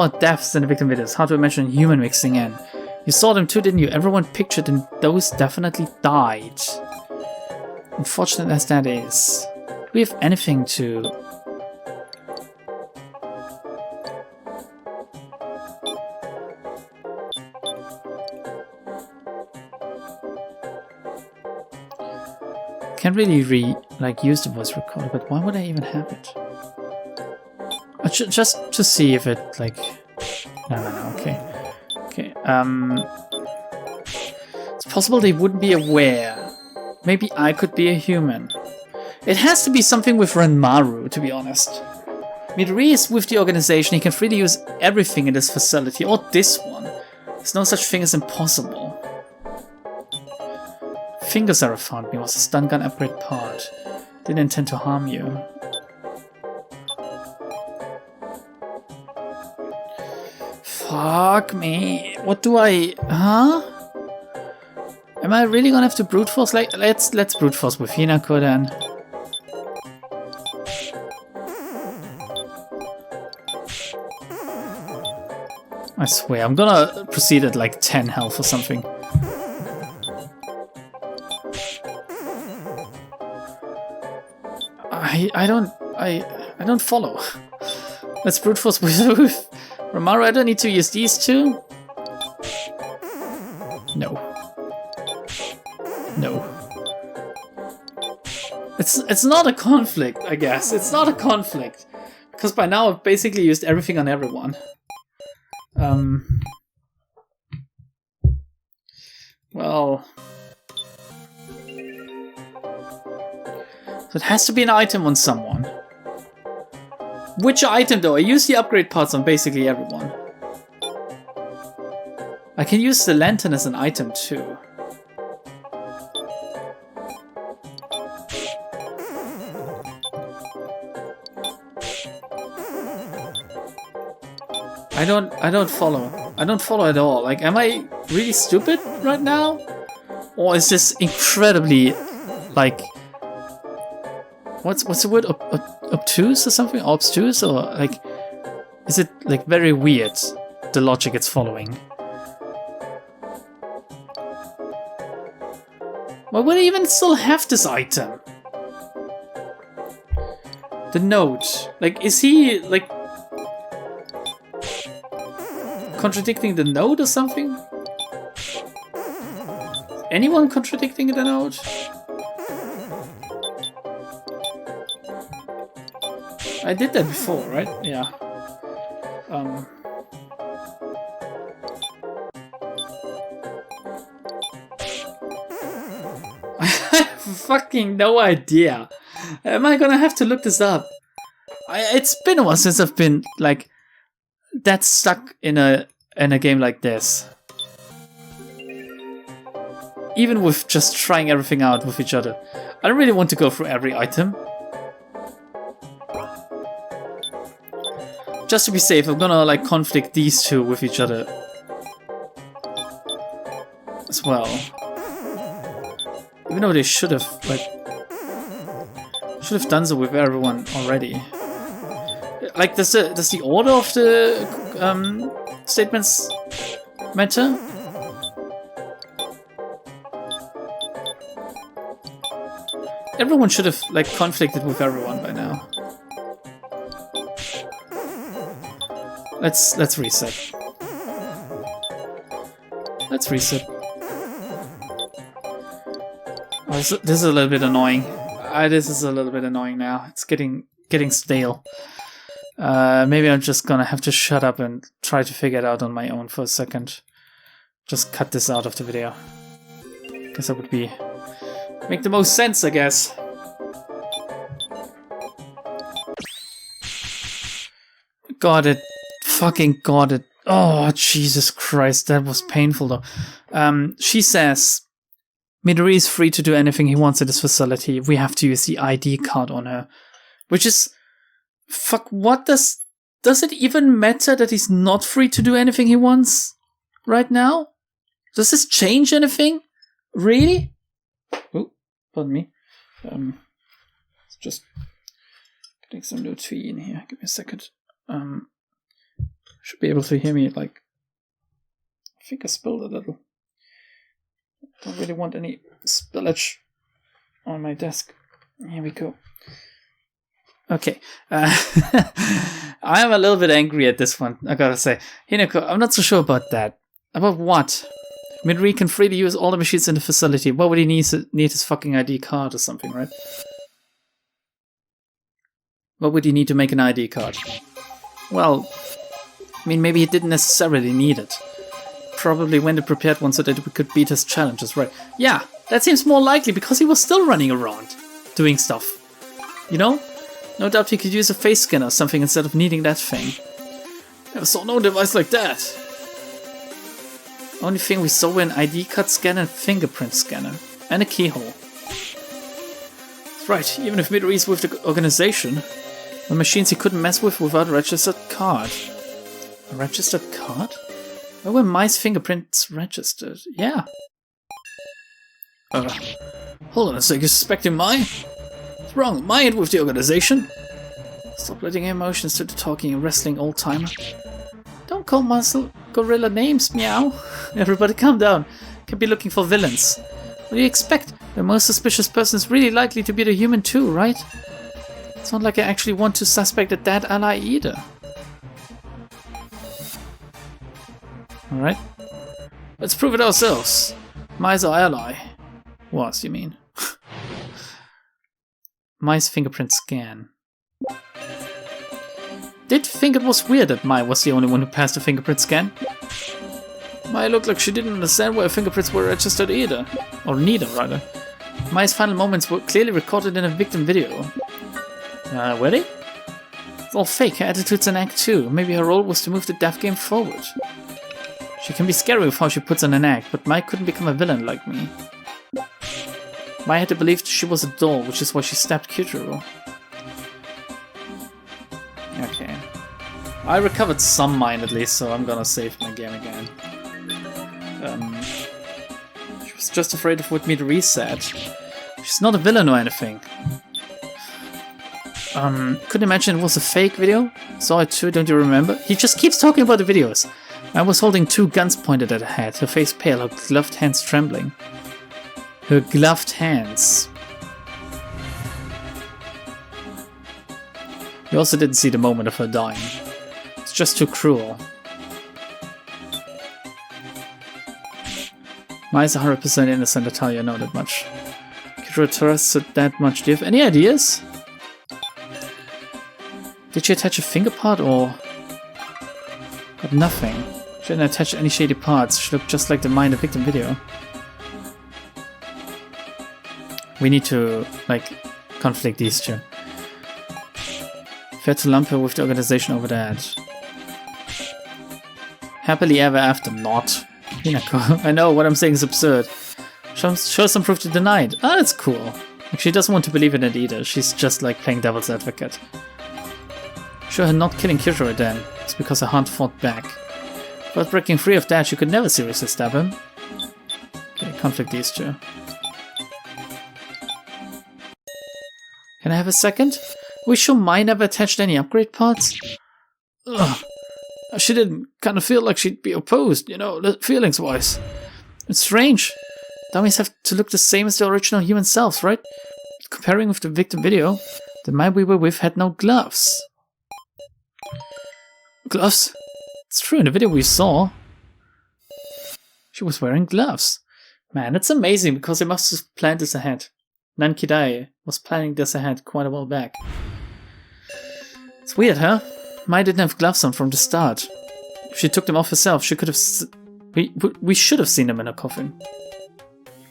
deaths in the victim videos. Hard to imagine human mixing in. You saw them too, didn't you? Everyone pictured and those definitely died. Unfortunate as that is. Do we have anything to... Can't really use the voice recorder, but why would I even have it? Just to see if it like... No, okay. Okay, it's possible they wouldn't be aware. Maybe I could be a human. It has to be something with Ranmaru, to be honest. Midori is with the organization, he can freely use everything in this facility, or this one. There's no such thing as impossible. Fingers Sarah found me was a stun gun upgrade part. Didn't intend to harm you. Fuck me. What do I... Huh? Am I really gonna have to brute force? Like, let's brute force with Hinako then. I swear, I'm gonna proceed at like 10 health or something. I don't follow. Let's brute force with Ranmaru. I don't need to use these two. No. It's not a conflict, I guess. It's not a conflict. Because by now I've basically used everything on everyone. Well... So it has to be an item on someone. Which item though? I use the upgrade parts on basically everyone. I can use the lantern as an item too. I don't follow. I don't follow at all. Like, am I really stupid right now? Or is this incredibly, like, what's the word? Obtuse or something? Obtuse? Or, like, is it, like, very weird, the logic it's following? Why would I even still have this item? The node. Like, is he, like, contradicting the node or something? Anyone contradicting the node? I did that before, right? Yeah. I have fucking no idea. Am I gonna have to look this up? It's been a while since I've been like that stuck in a game like this. Even with just trying everything out with each other. I don't really want to go through every item. Just to be safe, I'm gonna like conflict these two with each other as well. Even though they should have done so with everyone already. Like, does the order of the statements matter? Everyone should have like conflicted with everyone by now. Let's reset. Let's reset. Oh, this is a little bit annoying. This is a little bit annoying now. It's getting stale. Maybe I'm just gonna have to shut up and try to figure it out on my own for a second. Just cut this out of the video. Guess that would make the most sense, I guess. Got it. Fucking got it. Oh, Jesus Christ. That was painful, though. She says, Midori is free to do anything he wants at this facility. We have to use the ID card on her. Which is... Fuck, what does it even matter that he's not free to do anything he wants right now? Does this change anything? Really? Oh, pardon me. Just getting some new tea in here. Give me a second. Should be able to hear me, like... I think I spilled a little. Don't really want any spillage on my desk. Here we go. Okay. I'm a little bit angry at this one, I gotta say. Hinako, I'm not so sure about that. About what? Midori can freely use all the machines in the facility. Why would he need his fucking ID card or something, right? What would he need to make an ID card? Well, I mean, maybe he didn't necessarily need it. Probably went and prepared one so that we could beat his challenges, right? Yeah, that seems more likely because he was still running around doing stuff. You know? No doubt he could use a face scanner or something instead of needing that thing. Never saw no device like that. Only thing we saw were an ID card scanner and fingerprint scanner. And a keyhole. That's right, even if Midori's with the organization, the machines he couldn't mess with without a registered card. A registered card? Where were Mai's fingerprints registered? Yeah. Hold on a sec, you suspecting Mai? What's wrong? Mai ain't with the organization. Stop letting your emotions do the talking, you wrestling old-timer. Don't call muscle gorilla names, meow. Everybody calm down. Can't be looking for villains. What do you expect? The most suspicious person is really likely to be the human too, right? It's not like I actually want to suspect a dead ally either. Alright. Let's prove it ourselves. Mai's our ally. Was, you mean? Mai's fingerprint scan. Did think it was weird that Mai was the only one who passed the fingerprint scan. Mai looked like she didn't understand why her fingerprints were registered either. Or neither, rather. Mai's final moments were clearly recorded in a victim video. Were they? It's all fake. Her attitude's an act too. Maybe her role was to move the death game forward. She can be scary with how she puts on an act, but Mai couldn't become a villain like me. Mai had to believe she was a doll, which is why she stabbed Kyutaro. Okay. I recovered some mind at least, so I'm gonna save my game again. She was just afraid of what Midori said. She's not a villain or anything. Couldn't imagine it was a fake video. Saw it too, don't you remember? He just keeps talking about the videos. I was holding 2 guns pointed at her head, her face pale, her gloved hands trembling. Her gloved hands. You also didn't see the moment of her dying. It's just too cruel. Mai's 100% innocent, I tell you, I know that much. Kyutaro trusted that much. Do you have any ideas? Did she attach a finger part or... Got nothing. She didn't attach any shady parts. She looked just like the Mai in the victim video. We need to, like, conflict these two. Fair to lump her with the organization over that. Happily ever after, not. Hinako. I know, what I'm saying is absurd. Show some proof to deny it. Ah, that's cool. Like, she doesn't want to believe in it either. She's just like playing devil's advocate. Sure, her not killing Kyutaro then. It's because her hunt fought back. But breaking free of that, she could never seriously stab him. Okay, conflict these two. Can I have a second? We sure Mai never attached any upgrade parts? Ugh. She didn't kind of feel like she'd be opposed, you know, feelings-wise. It's strange. Dummies have to look the same as the original human selves, right? Comparing with the victim video, the Mai we were with had no gloves. Gloves? It's true, in the video we saw, she was wearing gloves. Man, that's amazing, because they must have planned this ahead. Nankidai was planning this ahead quite a while back. It's weird, huh? Mai didn't have gloves on from the start. If she took them off herself, she could have... We should have seen them in her coffin.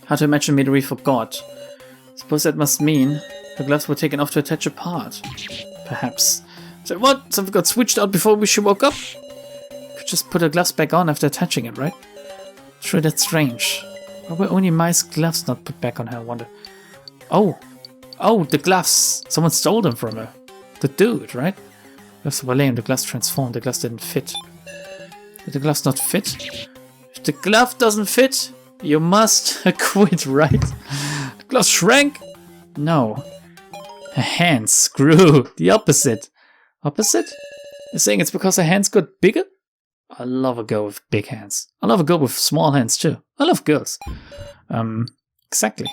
How to imagine Midori forgot. Suppose that must mean her gloves were taken off to attach a part. Perhaps. So what? Something got switched out before she woke up? Could just put her gloves back on after attaching it, right? Sure, that's strange. Why were only Mai's gloves not put back on her, I wonder? Oh! Oh, the gloves! Someone stole them from her. The dude, right? Gloves were lame, the gloves transformed, the gloves didn't fit. Did the gloves not fit? If the glove doesn't fit, you must quit, right? The glove shrank? No. Her hands grew. The opposite. Opposite? You're saying it's because her hands got bigger? I love a girl with big hands. I love a girl with small hands too. I love girls. Exactly.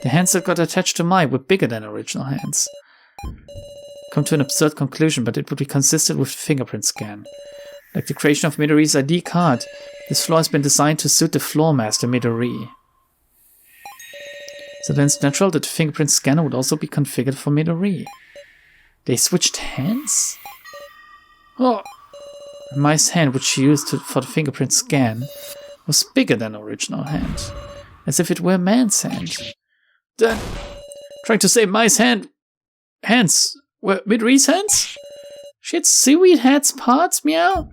The hands that got attached to Mai were bigger than original hands. Come to an absurd conclusion, but it would be consistent with the fingerprint scan. Like the creation of Midori's ID card, this floor has been designed to suit the floor master Midori. So then it's natural that the fingerprint scanner would also be configured for Midori. They switched hands? Oh! Mai's hand, which she used for the fingerprint scan, was bigger than the original hand. As if it were a man's hand. Then, trying to say Mai's hands were Midori's hands? She had seaweed heads parts, meow?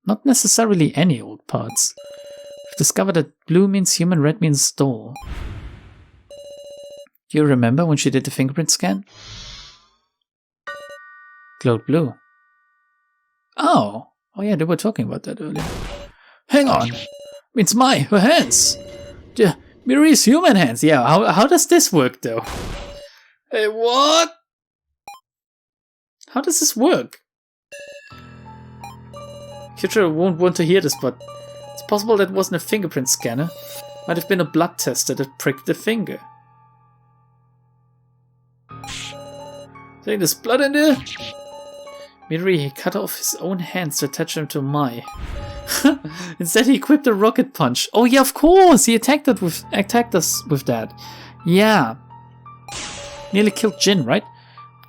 Not necessarily any old parts. We've discovered that blue means human, red means doll. Do you remember when she did the fingerprint scan? Glowed blue. Oh yeah, they were talking about that earlier. Hang on! Means Mai, her hands! Yeah, Midori's human hands, yeah, how does this work though? Hey, what? How does this work? Kyutaro won't want to hear this, but it's possible that wasn't a fingerprint scanner. Might have been a blood tester that pricked the finger. Think there's blood in there? Midori cut off his own hands to attach them to Mai. Instead he equipped a rocket punch. Oh yeah, of course! He attacked us with that. Yeah. Nearly killed Jin, right?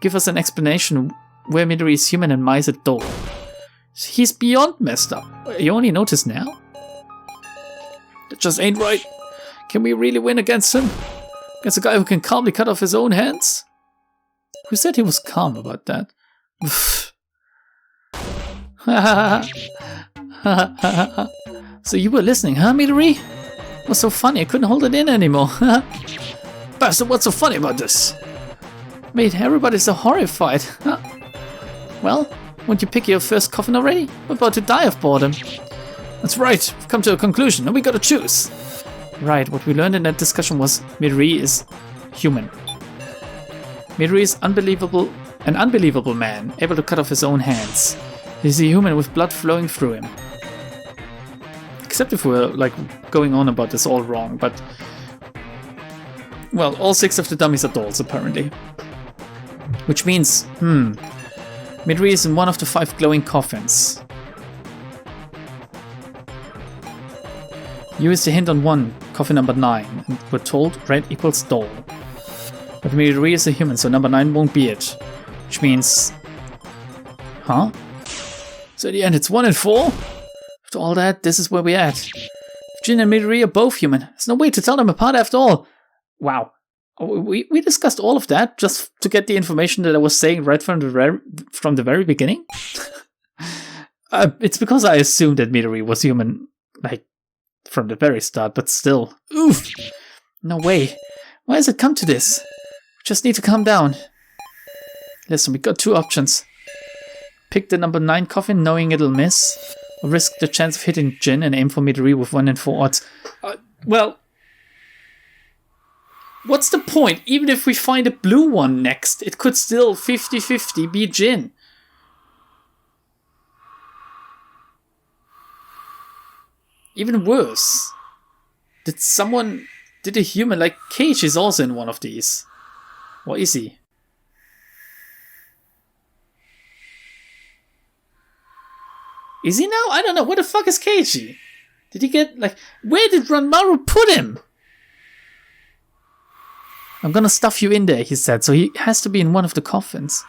Give us an explanation where Midori is human and Mai is a doll. He's beyond messed up. You only notice now? That just ain't right. Can we really win against him? Against a guy who can calmly cut off his own hands? Who said he was calm about that? So you were listening, huh, Midori? What's so funny? I couldn't hold it in anymore. Bastard, what's so funny about this? Made everybody so horrified. Well, won't you pick your first coffin already? We're about to die of boredom. That's right, we've come to a conclusion and we gotta choose. Right, what we learned in that discussion was Midori is human. Midori is an unbelievable man, able to cut off his own hands. He's a human with blood flowing through him. Except if we're like going on about this all wrong, but well, all 6 of the dummies are dolls apparently. Which means, Midori is in one of the 5 glowing coffins. You used the hint on one, coffin number 9, and we're told red equals doll. But Midori is a human, so number 9 won't be it. Which means... Huh? So in the end it's 1 and 4? After all that, this is where we're at. Jin and Midori are both human. There's no way to tell them apart after all. Wow. We discussed all of that just to get the information that I was saying right from the very beginning? It's because I assumed that Midori was human, like, from the very start, but still. Oof! No way. Why has it come to this? We just need to calm down. Listen, we got 2 options. Pick the number 9 coffin knowing it'll miss, or risk the chance of hitting Jin and aim for Midori with 1 in 4 odds. Well, what's the point? Even if we find a blue one next, it could still 50-50 be Jin. Even worse. Did a human like Cage is also in one of these? Or is he? Is he now? I don't know. Where the fuck is Keiji? Did he get, like... Where did Ranmaru put him? I'm gonna stuff you in there, he said. So he has to be in one of the coffins.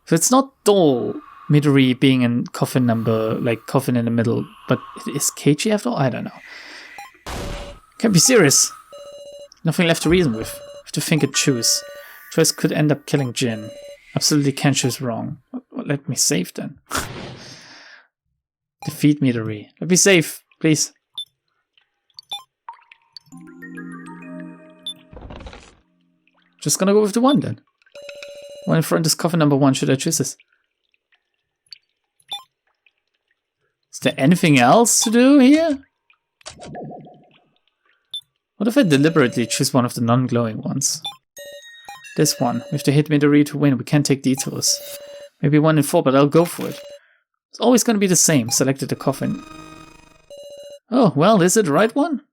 So it's not Doll Midori being in coffin number... Like, coffin in the middle. But is Keiji after all? I don't know. Can't be serious. Nothing left to reason with. Have to think and choose. Choice could end up killing Jin. Absolutely can't choose wrong. Let me save then. Defeat Midori. Let me save, please. Just gonna go with the 1 then. One in front is coffin number 1. Should I choose this? Is there anything else to do here? What if I deliberately choose one of the non-glowing ones? This one. We have to hit Midori to win. We can't take detours. Maybe 1 in 4, but I'll go for it. It's always going to be the same. Selected the coffin. Oh, well, is it the right one?